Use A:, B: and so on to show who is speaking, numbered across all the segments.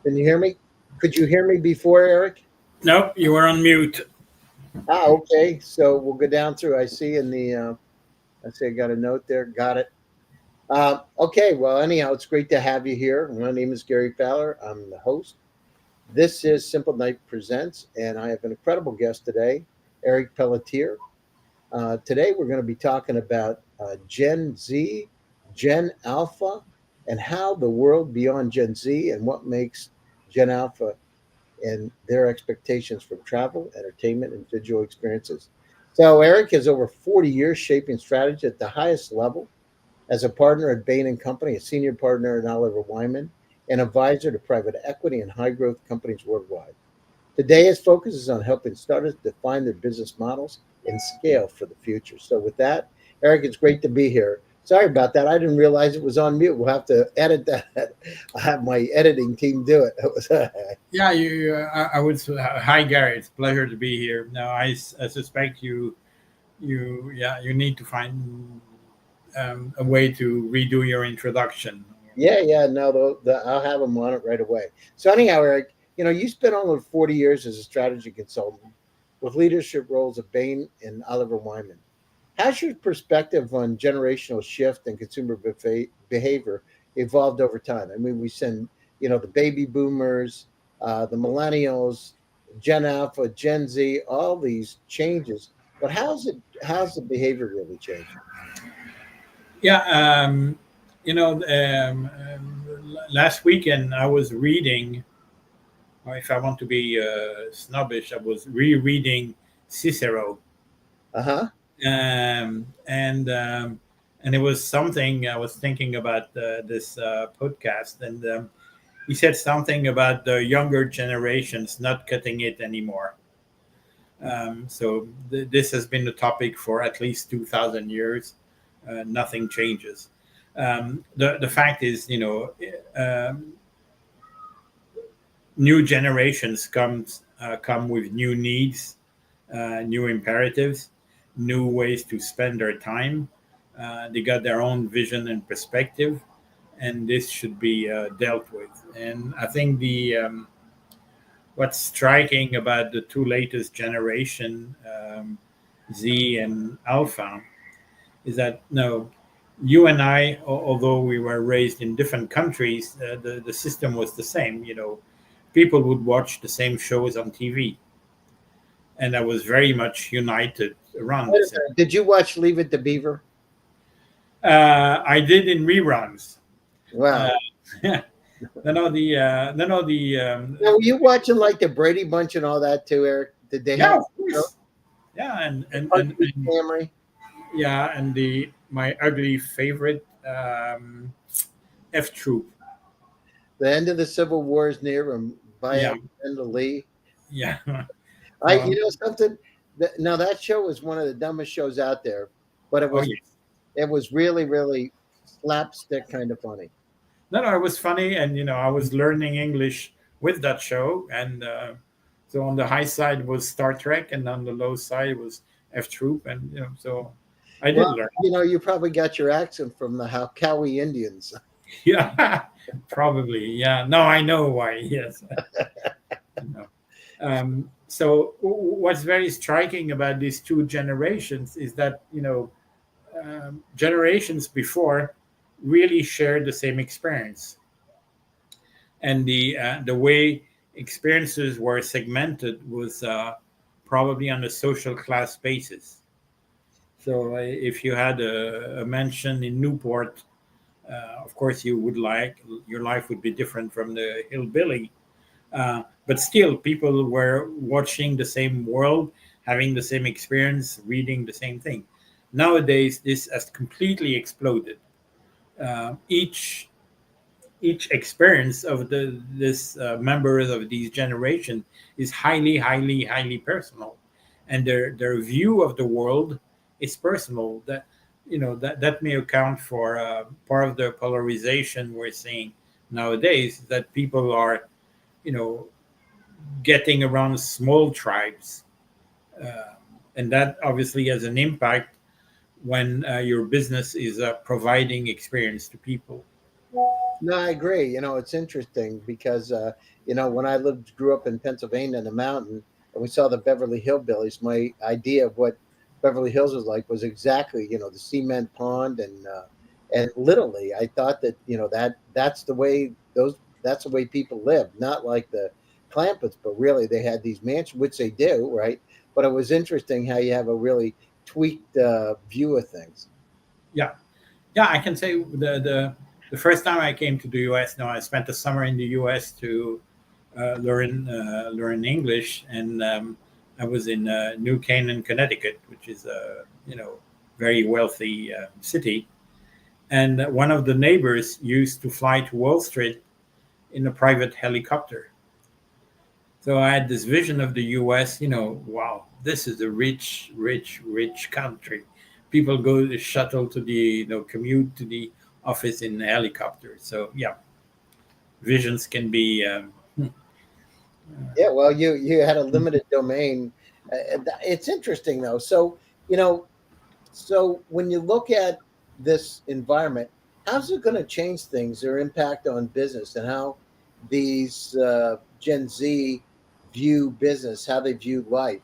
A: Can you hear me? Could you hear me before, Eric?
B: Nope, you were on mute.
A: Okay. So we'll go down through. I see in the, I see I got a note there. Got it. Okay. Well, anyhow, it's great to have you here. My name is Gary Fowler. I'm the host. This is Simple Night Presents, and I have an incredible guest today, Eric Pelletier. Today, we're going to be talking about Gen Z, Gen Alpha, and how the world beyond Gen Z and what makes Gen Alpha and their expectations from travel, entertainment, and visual experiences. So, Eric has over 40 years shaping strategy at the highest level as a partner at Bain and Company, a senior partner at Oliver Wyman, and advisor to private equity and high growth companies worldwide. Today, his focus is on helping startups define their business models and scale for the future. So, with that, Eric, it's great to be here. Sorry about that. I didn't realize it was on mute. We'll have to edit that. I have my editing team do it.
B: Yeah, I would. Hi, Gary. It's a pleasure to be here. Now, I suspect you need to find a way to redo your introduction.
A: Yeah. No, I'll have them on it right away. So, anyhow, Eric, you spent almost 40 years as a strategy consultant with leadership roles at Bain and Oliver Wyman. How's your perspective on generational shift and consumer behavior evolved over time? I mean, we send, the baby boomers, the millennials, Gen Alpha, Gen Z, all these changes. But how's the behavior really changed?
B: Yeah, last weekend I was reading. Or if I want to be snobbish, I was rereading Cicero,
A: Uh huh.
B: and it was something I was thinking about this podcast, and he said something about the younger generations not cutting it anymore. This has been the topic for at least 2,000 years. Nothing changes. The fact is, new generations come with new needs, new imperatives, new ways to spend their time. They got their own vision and perspective, and this should be dealt with. And I think the what's striking about the two latest generation, Z and Alpha, is that no, you and I, although we were raised in different countries, the system was the same. People would watch the same shows on TV, and I was very much united around
A: Wait a
B: this.
A: minute. Did you watch Leave It to Beaver?
B: I did in reruns. Uh,
A: Wow. Now, were you watching like the Brady Bunch and all that too, Eric? Did they
B: yeah,
A: have
B: of course. Yeah,
A: the Partridge
B: and
A: Family?
B: yeah, and the my ugly favorite, F Troop.
A: The end of the Civil War is near, and
B: Yeah,
A: by end of Lee.
B: yeah.
A: I,
B: So,
A: something. Now that show was one of the dumbest shows out there, but
B: oh yes.
A: it was really, really slapstick kind of funny.
B: No, it was funny, and I was learning English with that show, and so on the high side was Star Trek, and on the low side was F Troop, and so I
A: Well,
B: did learn.
A: you probably got your accent from the Cowie Indians.
B: Yeah, probably. Yeah, no, I know why. Yes, no. What's very striking about these two generations is that generations before really shared the same experience, and the way experiences were segmented was probably on a social class basis. So if you had a mansion in Newport, of course you would like your life would be different from the hillbilly. But still, people were watching the same world, having the same experience, reading the same thing. Nowadays, this has completely exploded. Each experience of this members of these generation is highly personal, and their view of the world is personal. That may account for part of the polarization we're seeing nowadays. That people are you know getting around small tribes, uh, and that obviously has an impact when your business is providing experience to people.
A: No, I agree. It's interesting because when I grew up in Pennsylvania in the mountain, and we saw the Beverly Hillbillies, my idea of what Beverly Hills was like was exactly the cement pond, and literally I thought that that's the way people live, not like the Clampets, but really they had these mansions, which they do, right? But it was interesting how you have a really tweaked view of things.
B: Yeah, yeah. I can say the first time I came to the U.S. No, I spent the summer in the U.S. to learn English, and I was in New Canaan, Connecticut, which is a very wealthy city. And one of the neighbors used to fly to Wall Street in a private helicopter. So I had this vision of the U.S. Wow, this is a rich, rich, rich country. People go to shuttle to the commute to the office in a helicopter. So yeah, visions can be
A: Yeah, well, you had a limited domain. It's interesting though. You know, so when you look at this environment, how's it going to change things or impact on business and how these Gen Z view business, how they view life?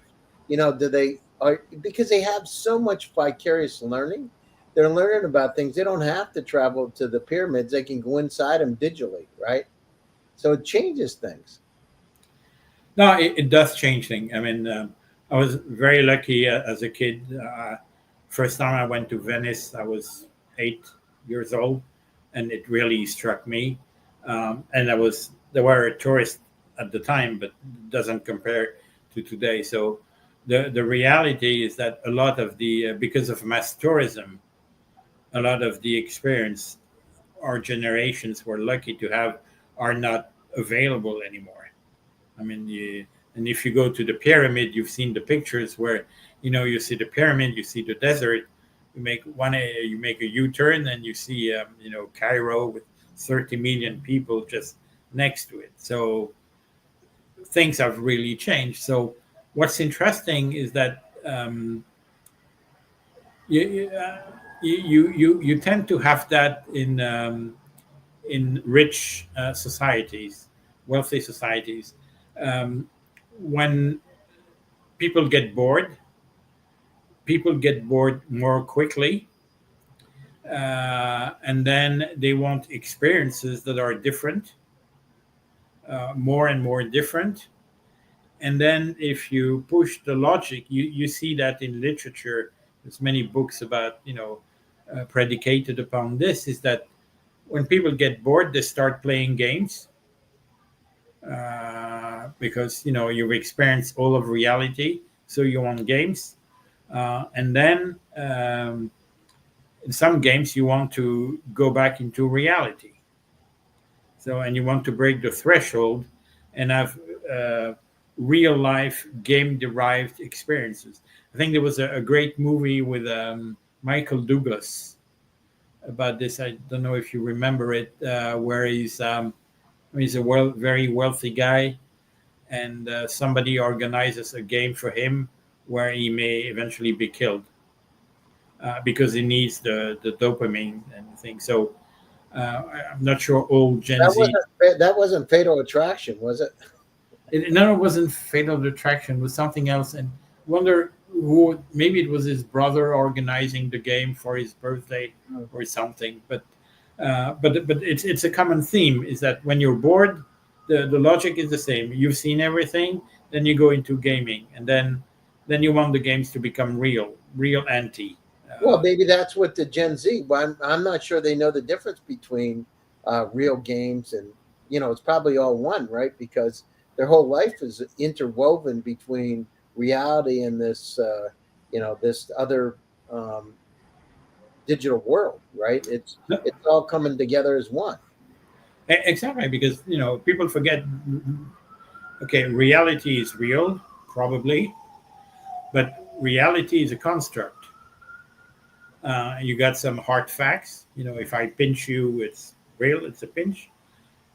A: Do they are because they have so much vicarious learning. They're learning about things. They don't have to travel to the pyramids. They can go inside them digitally, right? So it changes things.
B: no, it does change things. I mean, I was very lucky as a kid. First time I went to Venice, I was 8 years old, and it really struck me. And there were a tourist at the time, but it doesn't compare to today. So the reality is that a lot of the because of mass tourism, a lot of the experience our generations were lucky to have are not available anymore. I mean, and if you go to the pyramid, you've seen the pictures where, you see the pyramid, you see the desert. You make a U-turn, and you see, Cairo with 30 million people just next to it. So things have really changed. So what's interesting is that you tend to have that in rich societies, wealthy societies. Um, when people get bored more quickly, and then they want experiences that are different, more and more different. And then if you push the logic, you see that in literature, there's many books about, predicated upon this, is that when people get bored, they start playing games, because you've experienced all of reality, so you want games. And then in some games you want to go back into reality, so and you want to break the threshold and have uh, real life game derived experiences. I think there was a great movie with Michael Douglas about this. I don't know if you remember it, where he's a very wealthy guy, and somebody organizes a game for him where he may eventually be killed, because he needs the dopamine and things. So I'm not sure all Gen
A: That
B: Z.
A: wasn't Fatal Attraction, was it?
B: No, it wasn't Fatal Attraction. It was something else. And wonder who. Maybe it was his brother organizing the game for his birthday or something. But it's a common theme. Is that when you're bored, the logic is the same. You've seen everything, then you go into gaming, and then you want the games to become real anti.
A: Well, maybe that's what the Gen Z. But I'm not sure they know the difference between real games and it's probably all one, right? Because their whole life is interwoven between reality and this other um, digital world, right? It's all coming together as one.
B: Exactly, because people forget. Okay, reality is real, probably, but reality is a construct. You got some hard facts. If I pinch you, it's real. It's a pinch.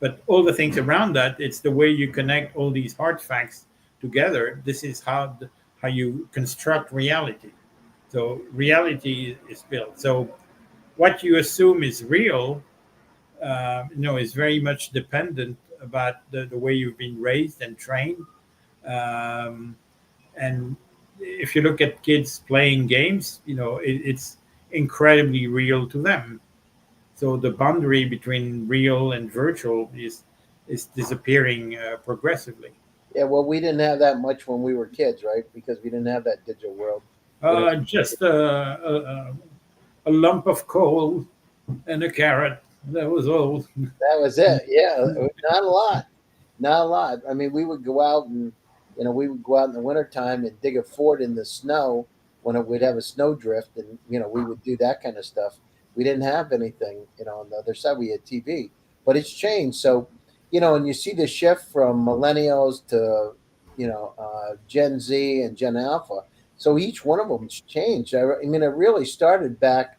B: But all the things around that, it's the way you connect all these hard facts together. This is how you construct reality. So reality is built. So what you assume is real is very much dependent about the way you've been raised and trained. Um, and if you look at kids playing games, it's incredibly real to them. So the boundary between real and virtual is disappearing progressively.
A: Yeah, well, we didn't have that much when we were kids, right? Because we didn't have that digital world. You know,
B: Just a lump of coal and a carrot. That was all.
A: that was it. Yeah, not a lot. Not a lot. I mean, we would go out and, we would go out in the wintertime and dig a fort in the snow when we'd have a snow drift, and we would do that kind of stuff. We didn't have anything, on the other side. We had TV, but it's changed. So, and you see the shift from millennials to, Gen Z and Gen Alpha. So each one of them's changed. I mean, it really started back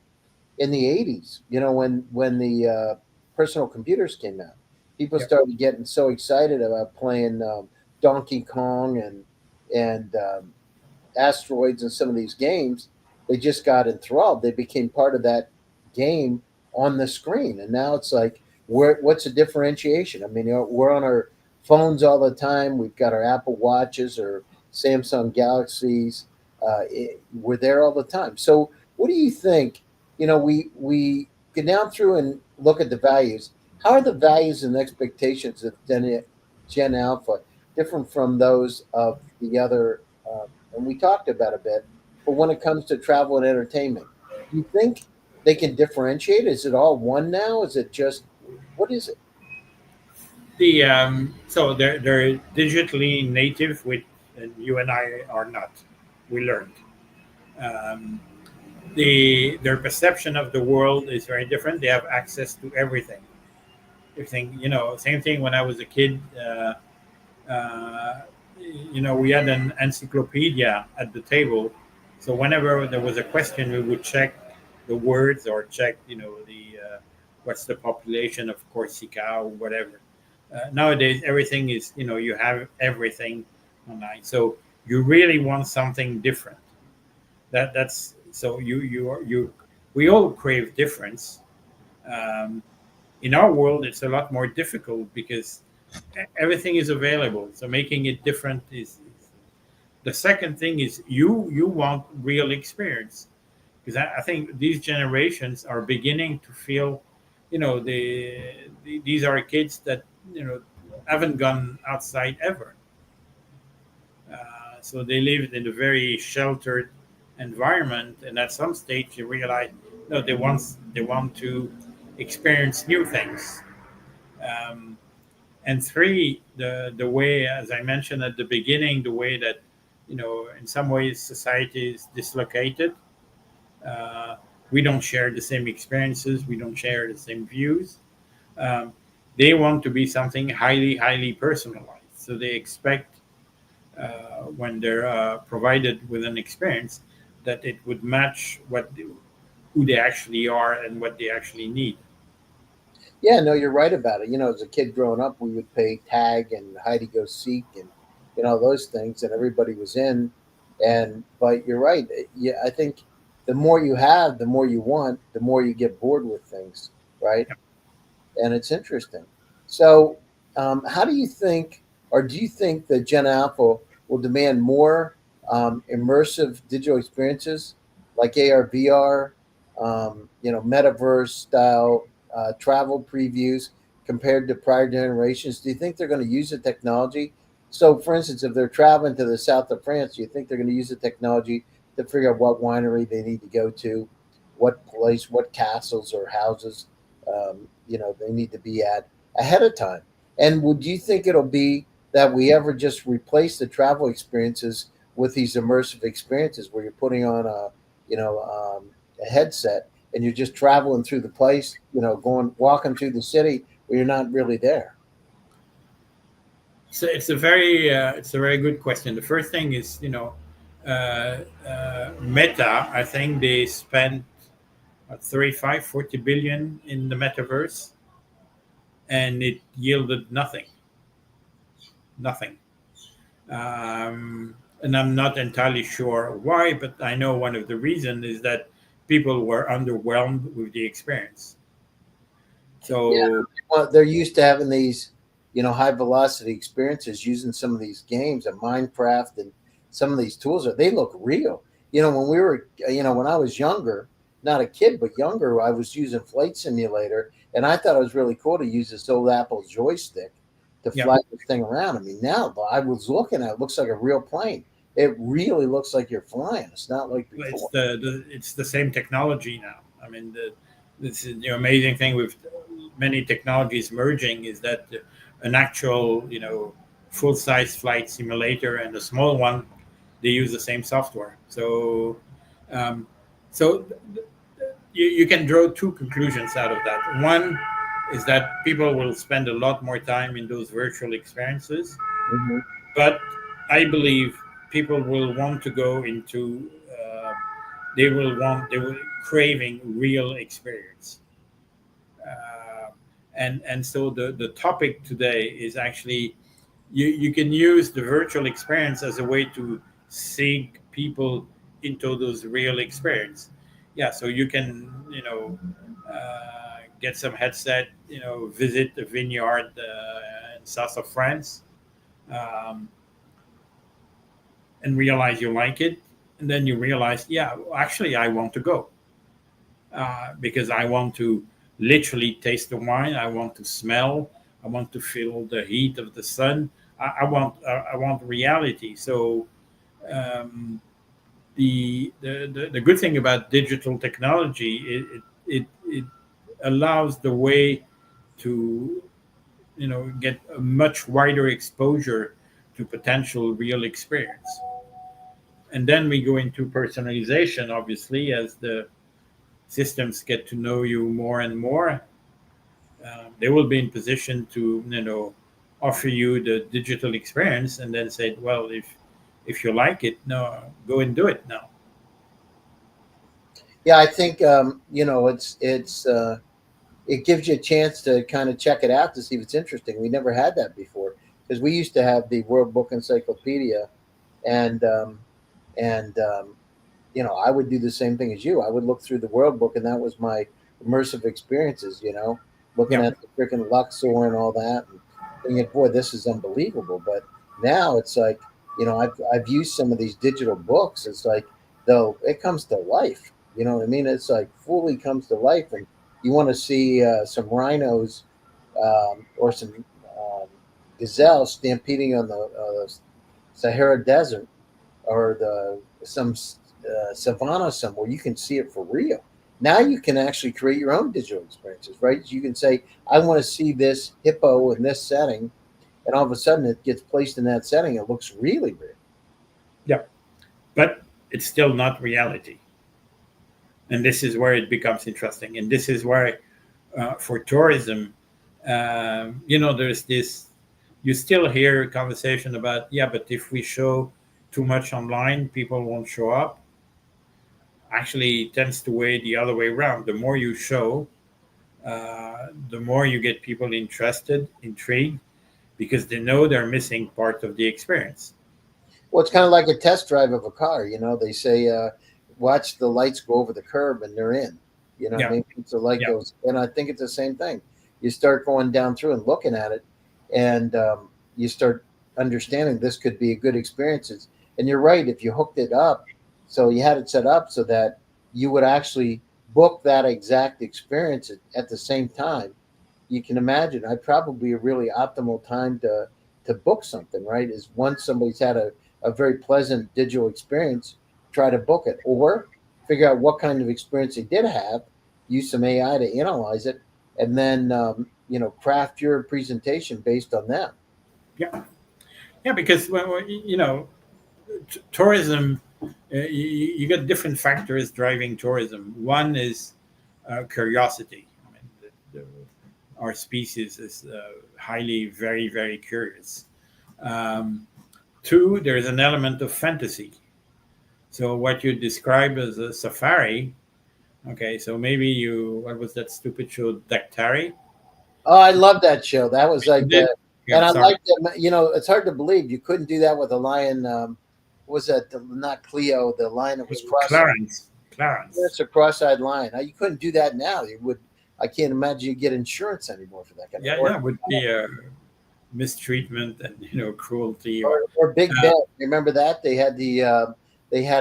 A: in the 80s, when the personal computers came out. People
B: Yep.
A: started getting so excited about playing Donkey Kong and asteroids and some of these games. They just got enthralled. They became part of that game on the screen, and now it's like, what's the differentiation? I mean, we're on our phones all the time. We've got our Apple Watches or Samsung Galaxies. We're there all the time. So, what do you think? We get down through and look at the values. How are the values and expectations of Gen Alpha different from those of the other? And we talked about a bit, but when it comes to travel and entertainment, do you think they can differentiate? Is it all one now? Is it just, what is it?
B: So they're digitally native, with and you and I are not. We learned. Um, their perception of the world is very different. They have access to everything. Everything, same thing when I was a kid. Uh, we had an encyclopedia at the table. So whenever there was a question, we would check the words or check, the what's the population of Corsica or whatever. Nowadays, everything is, you have everything online. So you really want something different. That's so you we all crave difference. Um, in our world, it's a lot more difficult because everything is available. So making it different is the second thing. Is you want real experience, because I think these generations are beginning to feel, these are kids that haven't gone outside ever. So they lived in a very sheltered environment, and at some stage you realize, no, they want to experience new things. Um, and three, the way, as I mentioned at the beginning, the way that in some ways society is dislocated. Uh, we don't share the same experiences. We don't share the same views. Um, they want to be something highly personalized. So they expect, when they're provided with an experience, that it would match who they actually are and what they actually need.
A: Yeah, no, you're right about it. As a kid growing up, we would play tag and hide and go seek and those things, and everybody was in. And but you're right. Yeah, I think the more you have, the more you want, the more you get bored with things, right? And it's interesting. So, how do you think, or do you think that Gen Alpha will demand more immersive digital experiences like AR, VR, metaverse style travel previews compared to prior generations? Do you think they're going to use the technology? So, for instance, if they're traveling to the south of France, do you think they're going to use the technology to figure out what winery they need to go to, what place, what castles or houses they need to be at ahead of time? And would you think it'll be that we ever just replace the travel experiences with these immersive experiences where you're putting on a headset and you're just traveling through the place, going walking through the city where you're not really there?
B: So it's a very good question. The first thing is, Meta. I think they spent 35, 40 billion in the metaverse, and it yielded nothing. Nothing. And I'm not entirely sure why, but I know one of the reasons is that people were underwhelmed with the experience.
A: Yeah,
B: So
A: well, they're used to having these, high velocity experiences using some of these games and Minecraft and some of these tools. They look real. When we were, when I was younger, not a kid but younger, I was using Flight Simulator, and I thought it was really cool to use this old Apple joystick to
B: yeah,
A: fly this thing around. I mean, now I was looking at it, looks like a real plane. It really looks like you're flying. It's not like
B: it's
A: before.
B: the same technology now. I mean, this is the amazing thing with many technologies merging is that an actual full size flight simulator and a small one, they use the same software. Um, so you can draw two conclusions out of that. One is that people will spend a lot more time in those virtual experiences,
A: Hmm.
B: but I believe people will want to go into they will craving real experience. uh, and so the topic today is actually you can use the virtual experience as a way to sink people into those real experience. Yeah, so you can get some headset, visit a vineyard in south of France, um, and realize you like it, and then you realize, yeah, actually I want to go, because I want to literally taste the wine. I want to smell. I want to feel the heat of the sun. I want reality. So um, the good thing about digital technology, it allows the way to get a much wider exposure to potential real experience. And then we go into personalization, obviously, as the systems get to know you more and more. They will be in position to offer you the digital experience and then say, well, if you like it, no, go and do it now.
A: Yeah, I think it gives you a chance to kind of check it out to see if it's interesting. We never had that before because we used to have the World Book Encyclopedia, and and I would do the same thing as you. I would look through the World Book, and that was my immersive experiences. Looking
B: Yeah,
A: at the freaking Luxor and all that, and thinking, boy, this is unbelievable. But now it's like, I've used some of these digital books. It's like, though it comes to life. You know what I mean? It's like fully comes to life, and you want to see some rhinos, or some um, gazelles stampeding on the Sahara Desert, or the some savannah somewhere. You can see it for real. Now you can actually create your own digital experiences, right? You can say, I want to see this hippo in this setting, and all of a sudden it gets placed in that setting. It looks really real.
B: yeah, but it's still not reality. And this is where it becomes interesting. And this is where, for tourism, there's this. You still hear a conversation about, yeah, but if we show too much online, people won't show up. Actually, it tends to weigh the other way around. The more you show, the more you get people interested, intrigued, because they know they're missing part of the experience.
A: Well, it's kind of like a test drive of a car. They say, watch the lights go over the curb and they're in. You know what I
B: Yeah,
A: mean? Once the light
B: yeah,
A: goes, and I think it's the same thing. You start going down through and looking at it, and you start understanding this could be a good experience. And you're right. If you hooked it up, so you had it set up so that you would actually book that exact experience at the same time, you can imagine I'd probably a really optimal time to book something, right? Is once somebody's had a very pleasant digital experience, try to book it, or figure out what kind of experience they did have, use some AI to analyze it, and then craft your presentation based on that.
B: yeah, yeah. Because tourism, you got different factors driving tourism. One is curiosity. I mean, our species is highly, very, very curious. Um, Two, there's an element of fantasy. So what you describe as a safari, okay, so maybe what was that stupid show, Daktari?
A: Oh, I love that show. That was
B: You
A: like,
B: did? Yeah,
A: and I
B: sorry.
A: like them. It's hard to believe you couldn't do that with a lion. What was that not Cleo? The lion that was cross-eyed.
B: Clarence. Clarence.
A: It's a cross-eyed lion. You couldn't do that now. You would I can't imagine you get insurance anymore for that kind of,
B: Yeah, yeah, would be mistreatment and cruelty or
A: or Big Ben.
B: uh,
A: Remember that they had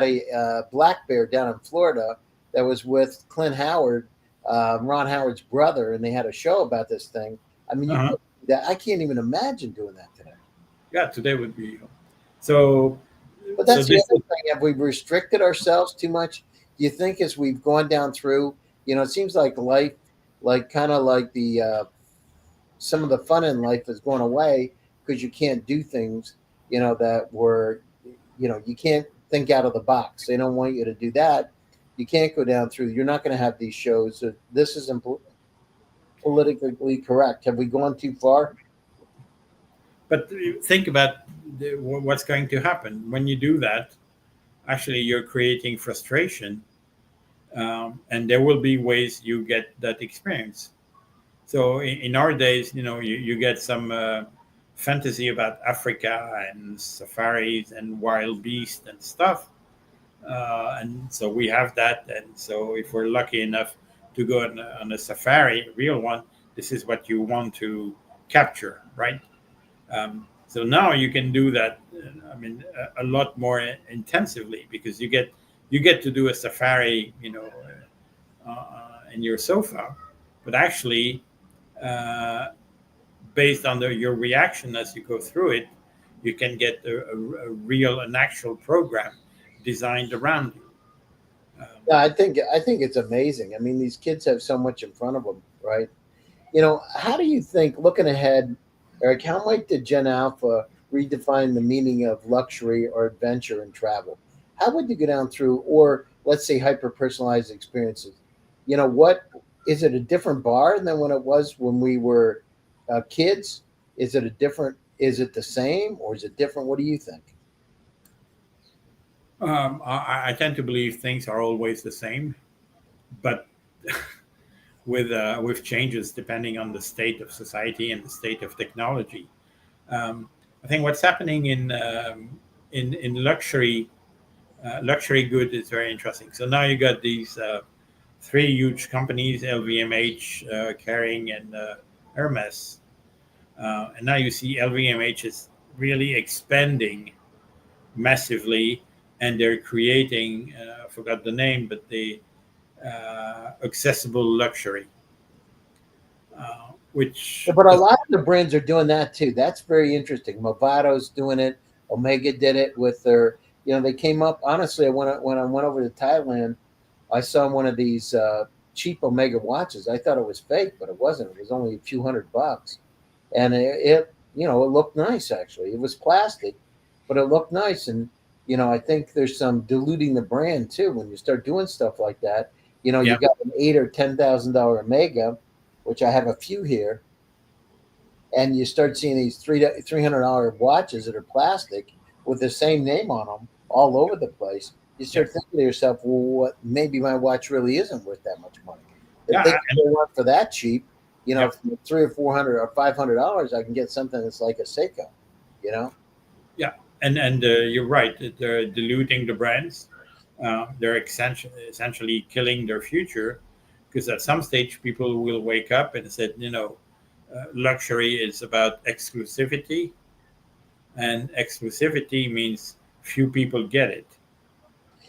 A: a black bear down in Florida that was with Clint Howard, Ron Howard's brother, and they had a show about this thing. I mean, you
B: uh
A: couldn't do that. I can't even imagine doing that today.
B: yeah, today would be so.
A: But
B: So
A: that's the
B: this
A: other thing. Have we restricted ourselves too much? Do you think as we've gone down through, it seems like life, like kind of like the some of the fun in life is going away because you can't do things, that were, you can't think out of the box. They don't want you to do that. You can't go down through. You're not going to have these shows. This isn't politically correct. Have we gone too far?
B: But think about what's going to happen when you do that. Actually, you're creating frustration, and there will be ways you get that experience. So in our days, you get some fantasy about Africa and safaris and wild beasts and stuff, and so we have that. And so if we're lucky enough to go on a safari, a real one, this is what you want to capture, right? So now you can do that. I mean, a lot more intensively because you get to do a safari, in your sofa, but actually, uh, based on your reaction as you go through it, you can get a real, an actual program designed around you.
A: Yeah, I think it's amazing. I mean, these kids have so much in front of them, right? How do you think, looking ahead, Eric, how might the Gen Alpha redefine the meaning of luxury or adventure and travel? How would you go down through, or let's say, hyper personalized experiences? What is it, a different bar than when it was when we were kids? Is it a different, is it the same, or is it different? What do you think?
B: I tend to believe things are always the same, but with changes depending on the state of society and the state of technology. I think what's happening in luxury good is very interesting. So now you got these three huge companies: LVMH, Kering, and Hermes. And now you see LVMH is really expanding massively, and they're creating I forgot the name, but the accessible luxury,
A: Yeah,
B: which
A: but a lot of the brands are doing that too. That's very interesting. Movato's doing it. Omega did it with their, they came up. Honestly, when I went over to Thailand, I saw one of these cheap Omega watches. I thought it was fake, but it wasn't. It was only a few $100, and it looked nice actually. It was plastic, but it looked nice. And I think there's some diluting the brand too when you start doing stuff like that. You
B: yeah,
A: got an $8 or $10,000 Omega, which I have a few here, and you start seeing these $300 watches that are plastic with the same name on them all over the place. You
B: yeah,
A: start thinking to yourself, well, what? Maybe my watch really isn't worth that much money. If they
B: yeah,
A: can go one for that cheap,
B: yeah,
A: for $300 or $400, I can get something that's like a Seiko. You know,
B: yeah. And you're right. They're diluting the brands. They're essentially killing their future because at some stage people will wake up and said, luxury is about exclusivity, and exclusivity means few people get it.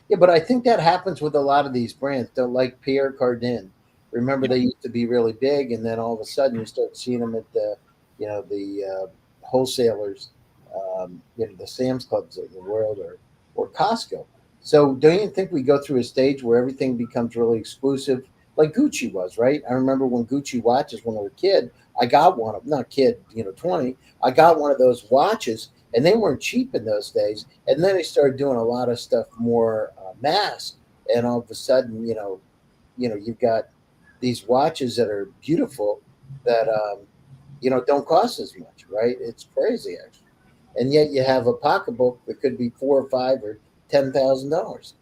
A: yeah, but I think that happens with a lot of these brands. Don't like Pierre Cardin. Remember,
B: Yeah,
A: they used to be really big, and then all of a sudden, you start seeing them at the wholesalers, the Sam's Clubs of the world, or Costco. So, don't you think we go through a stage where everything becomes really exclusive, like Gucci was, right? I remember when Gucci watches when I was a kid. I got one of, not kid, 20. I got one of those watches, and they weren't cheap in those days. And then they started doing a lot of stuff more mass, and all of a sudden, you've got these watches that are beautiful that don't cost as much, right? It's crazy actually, and yet you have a pocketbook that could be 4 or 5 or $10,000.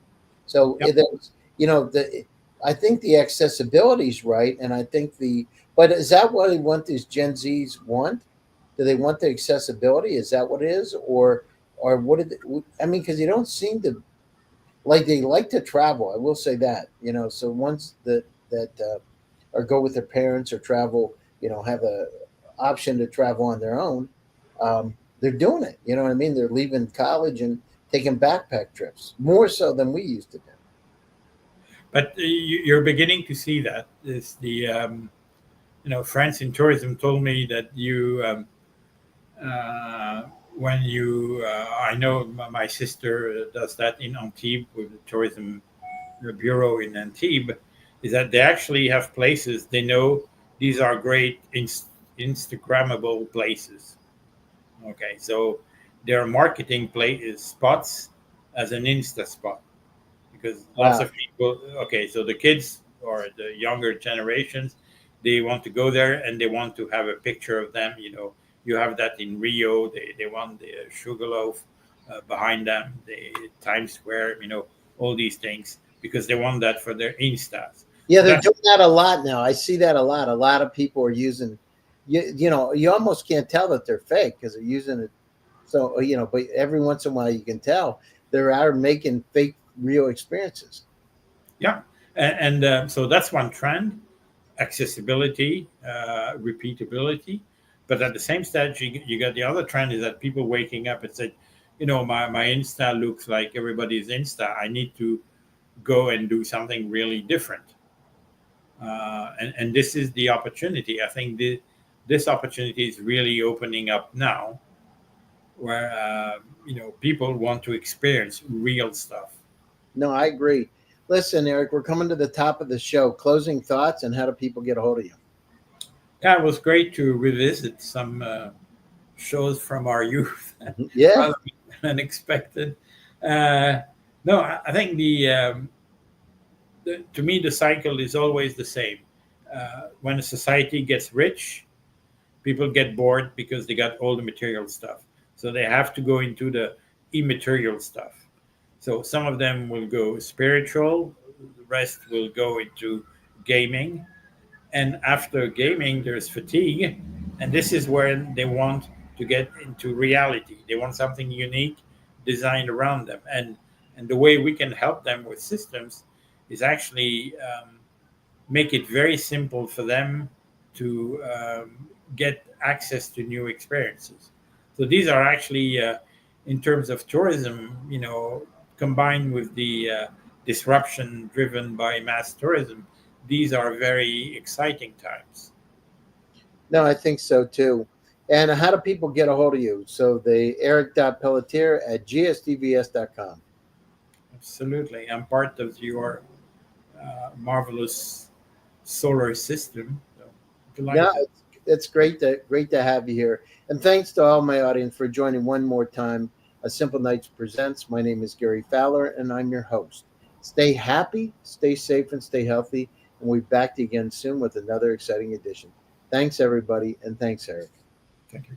A: So
B: yeah.
A: it's the I think the accessibility is right, and I think but is that what they want? These Gen Zs want? Do they want the accessibility? Is that what it is, or what did I mean? Because you don't seem to like they like to travel. I will say that. So once that or go with their parents or travel, have a option to travel on their own, they're doing it. You know what I mean? They're leaving college and taking backpack trips more so than we used to do.
B: But you're beginning to see that. Is the friends in tourism told me that uh, when you I know my sister does that in Antibes with the tourism bureau in Antibes, is that they actually have places they know these are great Instagrammable places. Okay, so their marketing play is spots as an Insta spot because lots
A: Wow.
B: of people. Okay, so the kids or the younger generations, they want to go there and they want to have a picture of them. You have that in Rio. They want the Sugarloaf behind them, the Times Square. All these things because they want that for their Instas.
A: Yeah,
B: So
A: they're
B: that's
A: doing that a lot now. I see that a lot. A lot of people are using, you almost can't tell that they're fake because they're using it. So, but every once in a while you can tell they are making fake real experiences.
B: yeah, and so that's one trend: accessibility, repeatability. But at the same stage, you got the other trend is that people waking up and said, my Insta looks like everybody's Insta. I need to go and do something really different. And this is the opportunity. I think this opportunity is really opening up now, where people want to experience real stuff.
A: No, I agree. Listen, Eric, we're coming to the top of the show. Closing thoughts and how do people get a hold of you?
B: Yeah, it was great to revisit some shows from our youth,
A: Yeah.
B: rather unexpected. Uh, no, I think to me the cycle is always the same. When a society gets rich, people get bored because they got all the material stuff, so they have to go into the immaterial stuff. So some of them will go spiritual, the rest will go into gaming, and after gaming there's fatigue, and this is where they want to get into reality. They want something unique designed around them, and the way we can help them with systems is actually make it very simple for them to get access to new experiences. So these are actually in terms of tourism, combined with the disruption driven by mass tourism, these are very exciting times.
A: No, I think so too. And how do people get a hold of you? So the Eric.Pelletier at gsdvs.com.
B: Absolutely. I'm part of your marvelous solar system. So
A: No,
B: delighted.
A: it's great to have you here. And thanks to all my audience for joining one more time. A Simple Nights presents. My name is Gary Fowler, and I'm your host. Stay happy, stay safe, and stay healthy. And we'll be back again soon with another exciting edition. Thanks, everybody, and thanks, Eric.
B: Thank you.